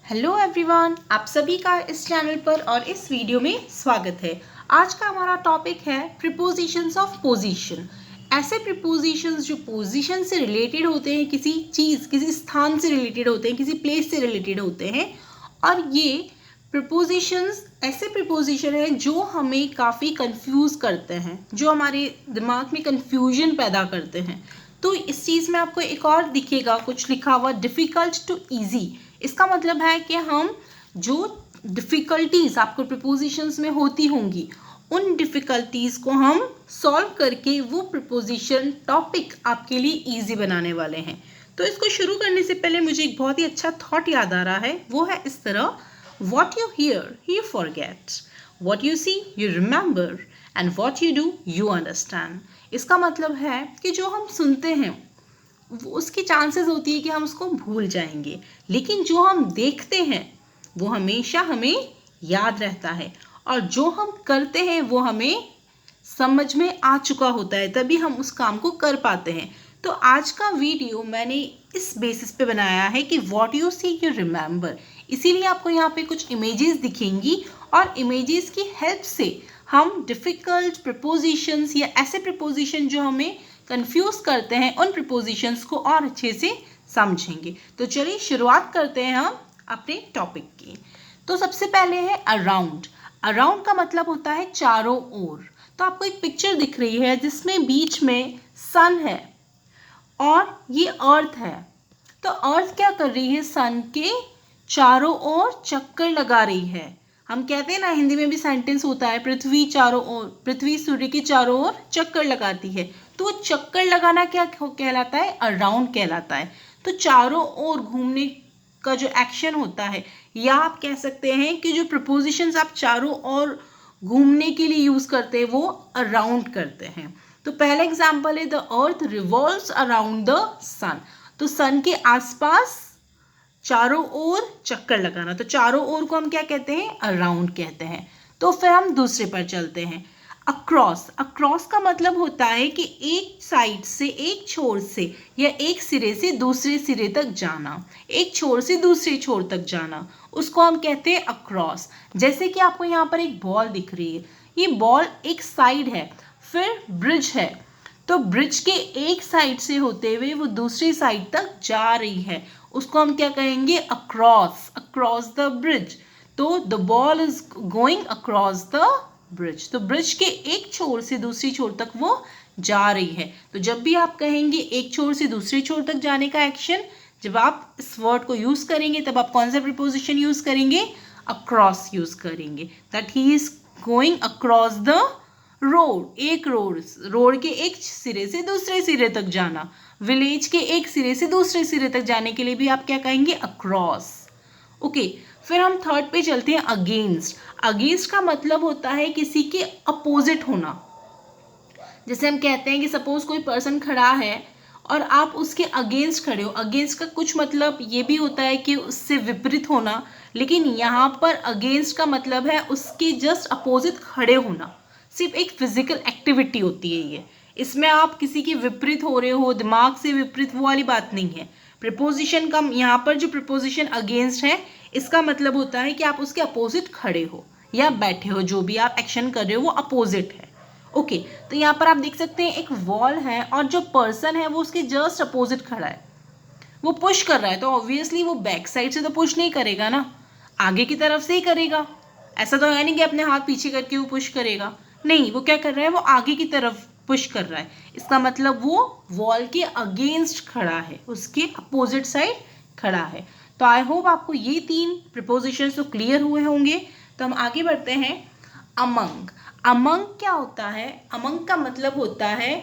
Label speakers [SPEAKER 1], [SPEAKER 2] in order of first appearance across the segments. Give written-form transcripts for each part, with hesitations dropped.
[SPEAKER 1] Hello everyone, आप सभी का इस चैनल पर और इस वीडियो में स्वागत है। आज का हमारा टॉपिक है प्रीपोजिशंस ऑफ पोजीशन। ऐसे प्रीपोजिशंस जो पोजीशन से रिलेटेड होते हैं, किसी चीज़ किसी स्थान से रिलेटेड होते हैं, किसी प्लेस से रिलेटेड होते हैं। और ये प्रीपोजिशंस ऐसे प्रीपोजिशन हैं जो हमें काफ़ी कंफ्यूज करते हैं, जो हमारे दिमाग में कंफ्यूजन पैदा करते हैं। तो इस चीज़ में आपको एक और दिखेगा कुछ लिखा हुआ, डिफ़िकल्ट टू ईजी। इसका मतलब है कि हम जो डिफ़िकल्टीज आपको प्रीपोजिशंस में होती होंगी, उन डिफ़िकल्टीज को हम सॉल्व करके वो प्रीपोजिशन टॉपिक आपके लिए इजी बनाने वाले हैं। तो इसको शुरू करने से पहले मुझे एक बहुत ही अच्छा थॉट याद आ रहा है, वो है इस तरह, what you hear you forget, what you see you remember, and what you do you understand. इसका मतलब है कि जो हम सुनते हैं उसकी चांसेस होती है कि हम उसको भूल जाएंगे, लेकिन जो हम देखते हैं वो हमेशा हमें याद रहता है, और जो हम करते हैं वो हमें समझ में आ चुका होता है, तभी हम उस काम को कर पाते हैं। तो आज का वीडियो मैंने इस बेसिस पे बनाया है कि what you see you remember. इसीलिए आपको यहाँ पे कुछ इमेजेस दिखेंगी, और इमेजेस की हेल्प से हम डिफ़िकल्ट प्रीपोजिशंस या ऐसे प्रीपोजिशन जो हमें कंफ्यूज करते हैं, उन प्रीपोजिशंस को और अच्छे से समझेंगे। तो चलिए शुरुआत करते हैं हम अपने टॉपिक की। तो सबसे पहले है अराउंड। अराउंड का मतलब होता है चारों ओर। तो आपको एक पिक्चर दिख रही है जिसमें बीच में सन है और ये अर्थ है। तो अर्थ क्या कर रही है? सन के चारों ओर चक्कर लगा रही है। हम कहते हैं ना, हिंदी में भी सेंटेंस होता है, पृथ्वी सूर्य के चारों ओर चक्कर लगाती है। तो चक्कर लगाना क्या कहलाता है? अराउंड कहलाता है। तो चारों ओर घूमने का जो एक्शन होता है, या आप कह सकते हैं कि जो प्रपोजिशंस आप चारों ओर घूमने के लिए यूज करते हैं वो अराउंड करते हैं। तो पहला एग्जाम्पल है, the earth revolves around the sun. तो सन के आसपास चारों ओर चक्कर लगाना। तो चारों ओर को हम क्या कहते हैं? अराउंड कहते हैं। तो फिर हम दूसरे पर चलते हैं, अक्रॉस। अक्रॉस का मतलब होता है कि एक साइड से, एक छोर से या एक सिरे से दूसरे सिरे तक जाना, एक छोर से दूसरे छोर तक जाना, उसको हम कहते हैं अक्रॉस। जैसे कि आपको यहाँ पर एक बॉल दिख रही है, ये बॉल एक साइड है, फिर ब्रिज है, तो ब्रिज के एक साइड से होते हुए वो दूसरी साइड तक जा रही है, उसको हम क्या कहेंगे? Across, across the bridge. तो the ball is going across the bridge. तो ब्रिज के एक छोर से दूसरी छोर तक वो जा रही है। तो जब भी आप कहेंगे एक छोर से दूसरे छोर तक जाने का एक्शन, जब आप इस वर्ड को यूज करेंगे तब आप कौन सा प्रीपोजिशन यूज करेंगे? अक्रॉस यूज करेंगे। That he is going across the road. एक रोड के एक सिरे से दूसरे सिरे तक जाना, विलेज के एक सिरे से दूसरे सिरे तक जाने के लिए भी आप क्या कहेंगे? अक्रॉस। ओके, फिर हम थर्ड पे चलते हैं, अगेंस्ट। अगेंस्ट का मतलब होता है किसी के अपोजिट होना। जैसे हम कहते हैं कि सपोज कोई पर्सन खड़ा है और आप उसके अगेंस्ट खड़े हो। अगेंस्ट का कुछ मतलब ये भी होता है कि उससे विपरीत होना, लेकिन यहाँ पर अगेंस्ट का मतलब है उसके जस्ट अपोजिट खड़े होना। सिर्फ एक फिजिकल एक्टिविटी होती है ये, इसमें आप किसी के विपरीत हो रहे हो, दिमाग से विपरीत, वो वाली बात नहीं है। प्रीपोजिशन का यहाँ पर जो प्रीपोजिशन अगेंस्ट है, इसका मतलब होता है कि आप उसके अपोजिट खड़े हो या बैठे हो, जो भी आप एक्शन कर रहे हो वो अपोजिट है। ओके, तो यहाँ पर आप देख सकते हैं एक वॉल है और जो पर्सन है वो उसके जस्ट अपोजिट खड़ा है, वो पुश कर रहा है। तो ऑब्वियसली वो बैक साइड से तो पुश नहीं करेगा ना, आगे की तरफ से ही करेगा। ऐसा तो है नहीं कि अपने हाथ पीछे करके वो पुश करेगा, नहीं, वो क्या कर रहा है? वो आगे की तरफ पुश कर रहा है। इसका मतलब वो वॉल के अगेंस्ट खड़ा है, उसके अपोजिट साइड खड़ा है। तो आई होप आपको ये तीन प्रीपोजिशंस तो क्लियर हुए होंगे। तो हम आगे बढ़ते हैं, अमंग। अमंग क्या होता है? अमंग का मतलब होता है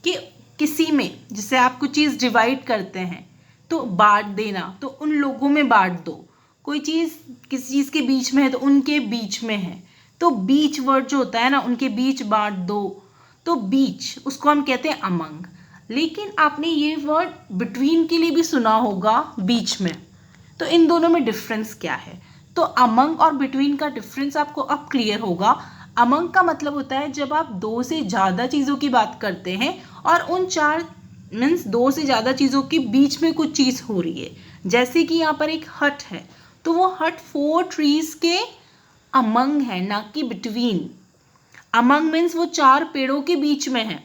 [SPEAKER 1] कि किसी में, जिससे आप कुछ चीज़ डिवाइड करते हैं तो बांट देना, तो उन लोगों में बांट दो। कोई चीज़ किसी चीज़ के बीच में है तो उनके बीच में है, तो बीच वर्ड जो होता है ना, उनके बीच बांट दो, तो बीच, उसको हम कहते हैं अमंग। लेकिन आपने ये वर्ड बिटवीन के लिए भी सुना होगा, बीच में। तो इन दोनों में डिफरेंस क्या है? तो अमंग और बिटवीन का डिफरेंस आपको अब क्लियर होगा। अमंग का मतलब होता है जब आप दो से ज़्यादा चीज़ों की बात करते हैं और उन चार मीन्स दो से ज़्यादा चीज़ों के बीच में कुछ चीज़ हो रही है। जैसे कि यहाँ पर एक हट है, तो वो हट 4 ट्रीज के अमंग है, ना कि बिटवीन। अमंग मीन्स वो 4 पेड़ों के बीच में है।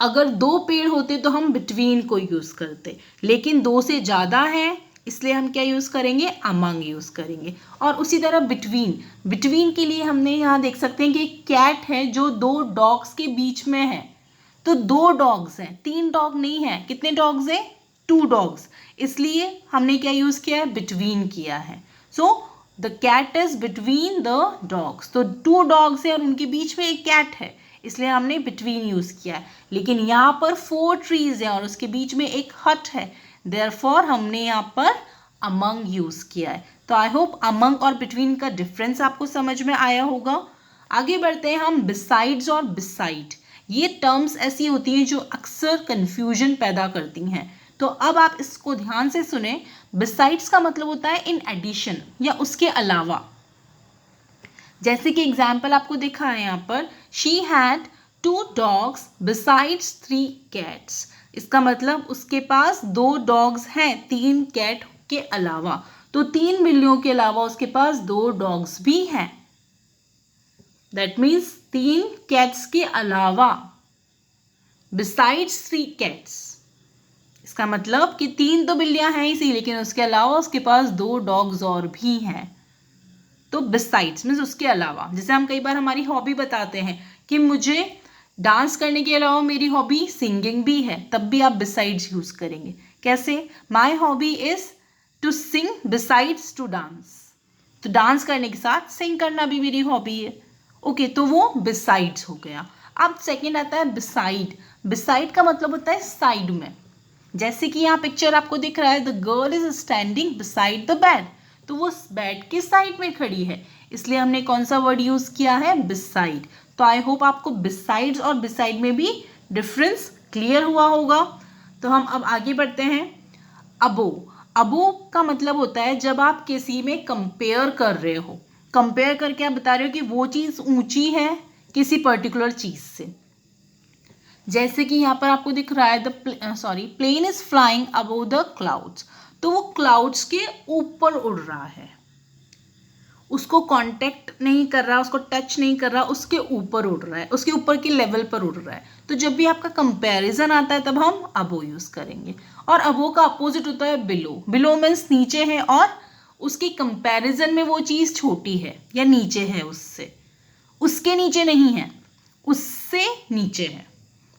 [SPEAKER 1] अगर 2 पेड़ होते तो हम बिटवीन को यूज करते, लेकिन 2 से ज्यादा है इसलिए हम क्या यूज करेंगे, अमंग यूज करेंगे। और उसी तरह बिटवीन, बिटवीन के लिए हमने यहाँ देख सकते हैं कि एक कैट है जो 2 डॉग्स के बीच में है, तो 2 डॉग्स हैं, 3 डॉग नहीं है। कितने डॉग्स हैं, 2 डॉग्स, इसलिए हमने क्या यूज किया है, बिटवीन किया है। So the cat is between the dogs, तो 2 डॉग्स है और उनके बीच में एक कैट है, इसलिए हमने बिटवीन यूज किया है। लेकिन यहाँ पर 4 ट्रीज है और उसके बीच में एक हट है, देयरफॉर हमने यहाँ पर अमंग यूज किया है। तो आई होप अमंग और बिटवीन का डिफरेंस आपको समझ में आया होगा। आगे बढ़ते हैं हम बिसाइड्स और बिसाइड। ये टर्म्स ऐसी होती हैं जो अक्सर कंफ्यूजन पैदा करती हैं, तो अब आप इसको ध्यान से सुने। बिसाइड्स का मतलब होता है इन एडिशन या उसके अलावा। जैसे कि एग्जाम्पल आपको दिखा है यहाँ पर, she had 2 dogs besides 3 cats. इसका मतलब उसके पास 2 डॉग्स हैं 3 कैट के अलावा, तो 3 बिल्लियों के अलावा उसके पास 2 डॉग्स भी हैं। दैट मीन्स 3 कैट्स के अलावा, बिसाइड्स 3 कैट्स। इसका मतलब कि 3 तो बिल्लियां हैं इसी, लेकिन उसके अलावा उसके पास 2 डॉग्स और भी हैं। तो बिसाइड्स मीन्स उसके अलावा। जैसे हम कई बार हमारी हॉबी बताते हैं कि मुझे डांस करने के अलावा मेरी हॉबी सिंगिंग भी है, तब भी आप बिसाइड्स यूज करेंगे। कैसे, my hobby is to sing besides to dance, तो डांस करने के साथ सिंग करना भी मेरी हॉबी है। ओके, तो वो बिसाइड्स हो गया। अब सेकेंड आता है बिसाइड। बिसाइड का मतलब होता है साइड में। जैसे कि यहाँ पिक्चर आपको दिख रहा है, the girl is standing beside the bed, तो वो बेड के साइड में खड़ी है, इसलिए हमने कौन सा वर्ड यूज किया है, बिसाइड। तो आई होप आपको बिसाइड्स और बिसाइड में भी डिफरेंस क्लियर हुआ होगा। तो हम अब आगे बढ़ते हैं। अबो, अबो का मतलब होता है जब आप किसी में कंपेयर कर रहे हो। कंपेयर करके आप बता रहे हो कि वो चीज़ ऊंची है किसी पर्टिकुलर चीज़ से। जैसे कि यहाँ पर आपको दिख रहा है plane is flying above the clouds, तो वो क्लाउड्स के ऊपर उड़ रहा है, उसको कांटेक्ट नहीं कर रहा, उसको टच नहीं कर रहा, उसके ऊपर उड़ रहा है, उसके ऊपर के लेवल पर उड़ रहा है। तो जब भी आपका कंपैरिजन आता है तब हम अबो यूज करेंगे। और अबो का अपोजिट होता है बिलो। बिलो मीन्स नीचे है और उसके कंपैरिजन में वो चीज़ छोटी है या नीचे है उससे, उसके नीचे नहीं है, उससे नीचे है,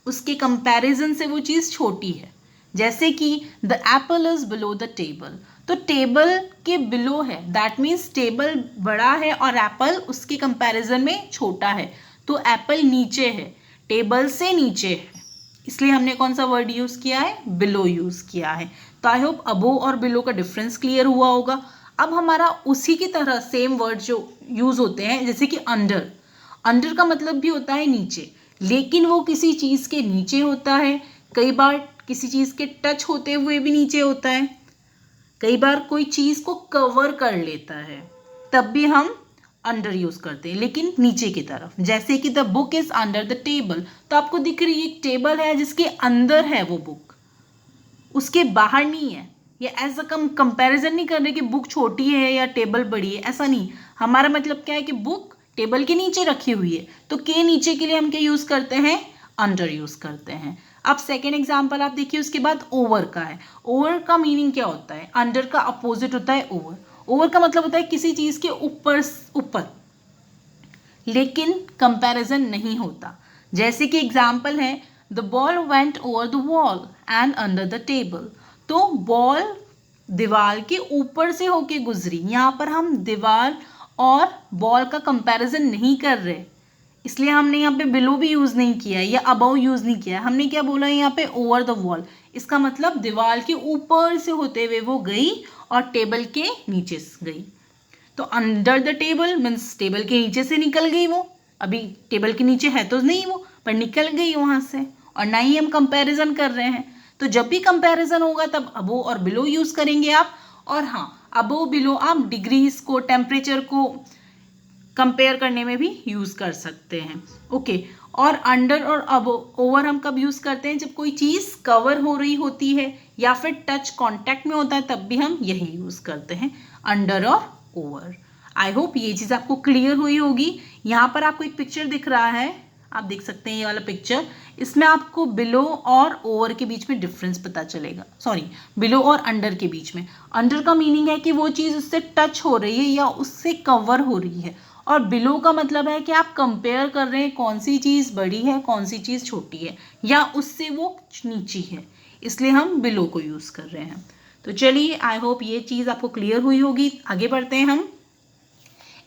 [SPEAKER 1] उसके कंपैरिजन से वो चीज़ छोटी है। जैसे कि the Apple is below the table, तो टेबल के बिलो है, दैट मीन्स टेबल बड़ा है और एप्पल उसके कंपैरिजन में छोटा है, तो एप्पल नीचे है, टेबल से नीचे है, इसलिए हमने कौन सा वर्ड यूज़ किया है, बिलो यूज़ किया है। तो आई होप अबो और बिलो का डिफरेंस क्लियर हुआ होगा। अब हमारा उसी की तरह सेम वर्ड जो यूज़ होते हैं, जैसे कि अंडर। अंडर का मतलब भी होता है नीचे, लेकिन वो किसी चीज़ के नीचे होता है, कई बार किसी चीज़ के टच होते हुए भी नीचे होता है, कई बार कोई चीज़ को कवर कर लेता है, तब भी हम अंडर यूज़ करते हैं, लेकिन नीचे की तरफ। जैसे कि the book is under the table, तो आपको दिख रही है एक टेबल है जिसके अंदर है वो बुक, उसके बाहर नहीं है। या एज अ कंपैरिजन नहीं कर रहे कि बुक छोटी है या टेबल बड़ी है, ऐसा नहीं। हमारा मतलब क्या है कि बुक टेबल के नीचे रखी हुई है, तो के नीचे के लिए हम क्या यूज़ करते हैं, अंडर यूज़ करते हैं। अब सेकेंड एग्जाम्पल आप देखिए, उसके बाद ओवर का है। ओवर का मीनिंग क्या होता है, अंडर का अपोजिट होता है ओवर। ओवर का मतलब होता है किसी चीज़ के ऊपर ऊपर, लेकिन कंपैरिजन नहीं होता। जैसे कि एग्जाम्पल है, the ball went over the wall and under the table, तो बॉल दीवार के ऊपर से होके गुजरी। यहाँ पर हम दीवार और बॉल का कंपैरिजन नहीं कर रहे, इसलिए हमने यहाँ पे बिलो भी यूज़ नहीं किया है या अबव यूज़ नहीं किया है। हमने क्या बोला है यहाँ पे, ओवर द वॉल। इसका मतलब दीवार के ऊपर से होते हुए वो गई और टेबल के नीचे से गई। तो under the table means table के नीचे से निकल गई वो, अभी टेबल के नीचे है तो नहीं वो, पर निकल गई वहाँ से, और ना ही हम कंपैरिजन कर रहे हैं। तो जब भी कंपैरिजन होगा तब अबो और बिलो यूज़ करेंगे आप। और हाँ, अबो बिलो आप डिग्रीज को, टेम्परेचर को कंपेयर करने में भी यूज़ कर सकते हैं। ओके, और अंडर और अब ओवर हम कब यूज़ करते हैं, जब कोई चीज़ कवर हो रही होती है या फिर टच कांटेक्ट में होता है तब भी हम यही यूज़ करते हैं, अंडर और ओवर। आई होप ये चीज़ आपको क्लियर हुई होगी। यहाँ पर आपको एक पिक्चर दिख रहा है, आप देख सकते हैं ये वाला पिक्चर, इसमें आपको बिलो और ओवर के बीच में डिफरेंस पता चलेगा, सॉरी बिलो और अंडर के बीच में। अंडर का मीनिंग है कि वो चीज़ उससे टच हो रही है या उससे कवर हो रही है, और बिलो का मतलब है कि आप कंपेयर कर रहे हैं कौन सी चीज़ बड़ी है कौन सी चीज़ छोटी है या उससे वो नीची है, इसलिए हम बिलो को यूज़ कर रहे हैं। तो चलिए आई होप ये चीज़ आपको क्लियर हुई होगी। आगे बढ़ते हैं हम।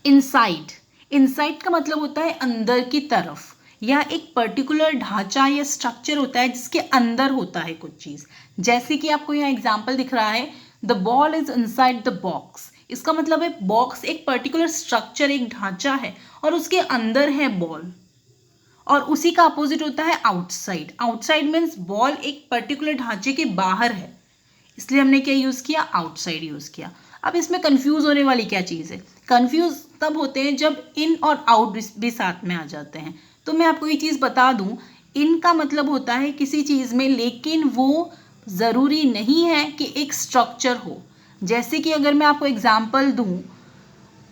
[SPEAKER 1] इनसाइड, इनसाइड का मतलब होता है अंदर की तरफ, या एक पर्टिकुलर ढांचा या स्ट्रक्चर होता है जिसके अंदर होता है कुछ चीज़। जैसे कि आपको यहाँ एग्जाम्पल दिख रहा है, the ball is inside the box. इसका मतलब है बॉक्स एक पर्टिकुलर स्ट्रक्चर, एक ढांचा है और उसके अंदर है बॉल, और उसी का अपोजिट होता है आउटसाइड। आउटसाइड मीन्स बॉल एक पर्टिकुलर ढांचे के बाहर है, इसलिए हमने क्या यूज़ किया, आउटसाइड यूज़ किया। अब इसमें कंफ्यूज होने वाली क्या चीज़ है, कंफ्यूज तब होते हैं जब इन और आउट भी साथ में आ जाते हैं। तो मैं आपको ये चीज़ बता दूं, इन का मतलब होता है किसी चीज़ में, लेकिन वो ज़रूरी नहीं है कि एक स्ट्रक्चर हो। जैसे कि अगर मैं आपको एग्जाम्पल दूं,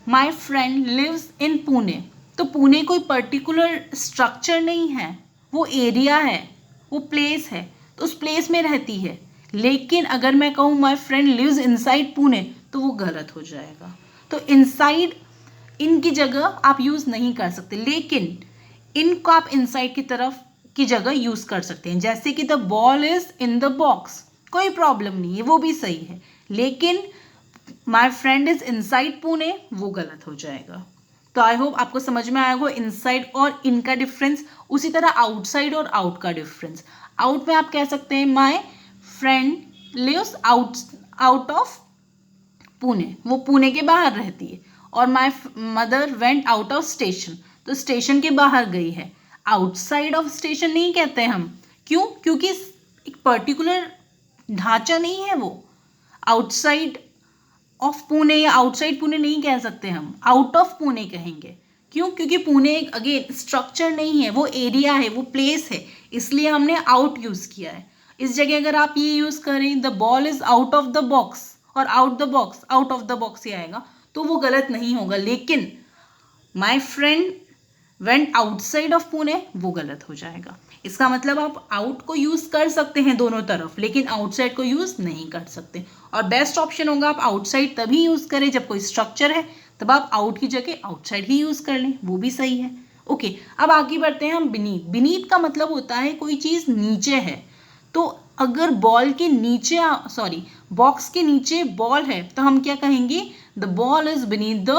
[SPEAKER 1] my friend lives in Pune, तो पुणे कोई पर्टिकुलर स्ट्रक्चर नहीं है, वो एरिया है, वो प्लेस है, तो उस प्लेस में रहती है। लेकिन अगर मैं कहूँ my friend lives inside Pune, तो वो गलत हो जाएगा। तो इनसाइड इन की जगह आप यूज़ नहीं कर सकते, लेकिन इनको आप इनसाइड की तरफ की जगह यूज़ कर सकते हैं। जैसे कि the ball is in the box, कोई प्रॉब्लम नहीं है, वो भी सही है, लेकिन my friend is inside Pune वो गलत हो जाएगा। तो आई होप आपको समझ में आएगा इनसाइड और इन का डिफरेंस। उसी तरह आउटसाइड और आउट का डिफरेंस, आउट में आप कह सकते हैं my friend lives out of Pune, वो पुणे के बाहर रहती है, और my mother went out of station, तो स्टेशन के बाहर गई है। आउटसाइड ऑफ स्टेशन नहीं कहते हम, क्यों, क्योंकि एक पर्टिकुलर ढांचा नहीं है वो। आउटसाइड ऑफ पुणे या आउटसाइड पुणे नहीं कह सकते हम, आउट ऑफ पुणे कहेंगे। क्यों, क्योंकि पुणे एक अगेन स्ट्रक्चर नहीं है, वो एरिया है, वो प्लेस है, इसलिए हमने आउट यूज़ किया है। इस जगह अगर आप ये यूज़ करें the ball is out of the box और out the box, out of the box ही आएगा, तो वो गलत नहीं होगा। लेकिन my friend went outside of Pune वो गलत हो जाएगा। इसका मतलब आप आउट को यूज़ कर सकते हैं दोनों तरफ, लेकिन आउटसाइड को यूज़ नहीं कर सकते। और बेस्ट ऑप्शन होगा आप आउटसाइड तभी यूज़ करें जब कोई स्ट्रक्चर है, तब आप आउट की जगह आउटसाइड ही यूज़ कर लें, वो भी सही है। ओके, अब आगे बढ़ते हैं हम बीनीथ। बीनीथ का मतलब होता है कोई चीज़ नीचे है। तो अगर बॉल के नीचे, सॉरी बॉक्स के नीचे बॉल है, तो हम क्या कहेंगे, the ball is beneath the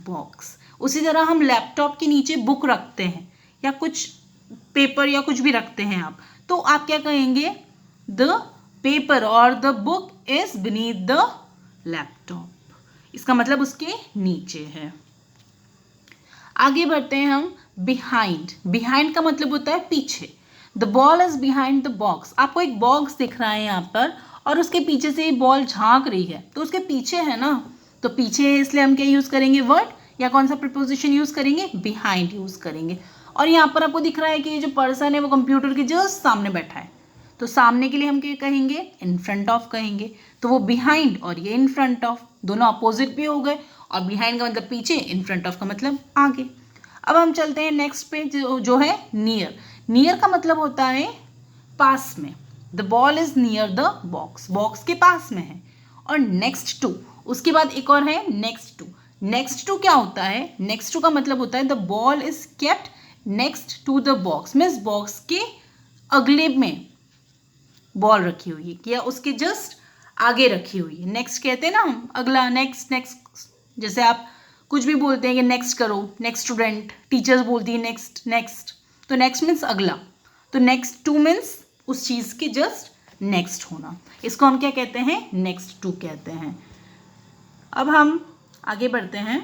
[SPEAKER 1] box. उसी तरह हम लैपटॉप के नीचे बुक रखते हैं या कुछ पेपर या कुछ भी रखते हैं आप, तो आप क्या कहेंगे, द पेपर और the book is beneath the laptop. इसका मतलब उसके नीचे है। आगे बढ़ते हैं हम बिहाइंड। बिहाइंड का मतलब होता है पीछे। The ball is behind the box. आपको एक बॉक्स दिख रहा है यहाँ पर और उसके पीछे से बॉल झांक रही है, तो उसके पीछे है ना, तो पीछे है इसलिए हम क्या यूज़ करेंगे, वर्ड या कौन सा प्रीपोजिशन यूज़ करेंगे, बिहाइंड यूज़ करेंगे। और यहाँ पर आपको दिख रहा है कि ये जो पर्सन है वो कंप्यूटर के जस्ट सामने बैठा है, तो सामने के लिए हम क्या कहेंगे, इन फ्रंट ऑफ कहेंगे। तो वो बिहाइंड और ये इन फ्रंट ऑफ, दोनों अपोजिट भी हो गए, और बिहाइंड का मतलब पीछे, इन फ्रंट ऑफ का मतलब आगे। अब हम चलते हैं नेक्स्ट पे जो है नियर। नियर का मतलब होता है पास में। The ball is near the box, box के पास में है। और नेक्स्ट टू, उसके बाद एक और है नेक्स्ट टू। नेक्स्ट टू क्या होता है, नेक्स्ट टू का मतलब होता है the ball is kept next to the box, means box के अगले में बॉल रखी हुई है या उसके जस्ट आगे रखी हुई है। नेक्स्ट कहते हैं ना हम, अगला, नेक्स्ट नेक्स्ट। जैसे आप कुछ भी बोलते हैं कि नेक्स्ट करो, नेक्स्ट स्टूडेंट, टीचर्स बोलती है नेक्स्ट नेक्स्ट, तो नेक्स्ट मीन्स अगला। तो नेक्स्ट टू मीन्स उस चीज़ के जस्ट नेक्स्ट होना, इसको हम क्या कहते हैं, नेक्स्ट टू कहते हैं। अब हम आगे बढ़ते हैं।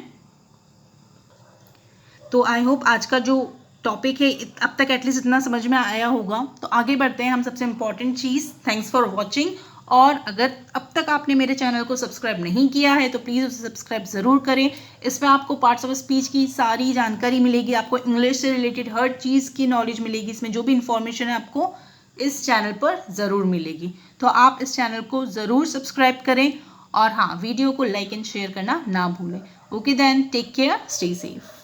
[SPEAKER 1] तो आई होप आज का जो टॉपिक है अब तक एटलीस्ट इतना समझ में आया होगा। तो आगे बढ़ते हैं हम, सबसे important cheese, thanks for watching. और अगर अब तक आपने मेरे चैनल को सब्सक्राइब नहीं किया है तो प्लीज़ उसे सब्सक्राइब ज़रूर करें। इसमें आपको पार्ट्स ऑफ स्पीच की सारी जानकारी मिलेगी, आपको इंग्लिश से रिलेटेड हर चीज़ की नॉलेज मिलेगी। इसमें जो भी इंफॉर्मेशन है आपको इस चैनल पर ज़रूर मिलेगी। तो तो आप इस चैनल को ज़रूर सब्सक्राइब करें और हाँ, वीडियो को लाइक एंड शेयर करना ना भूलें। Okay then, take care, stay safe.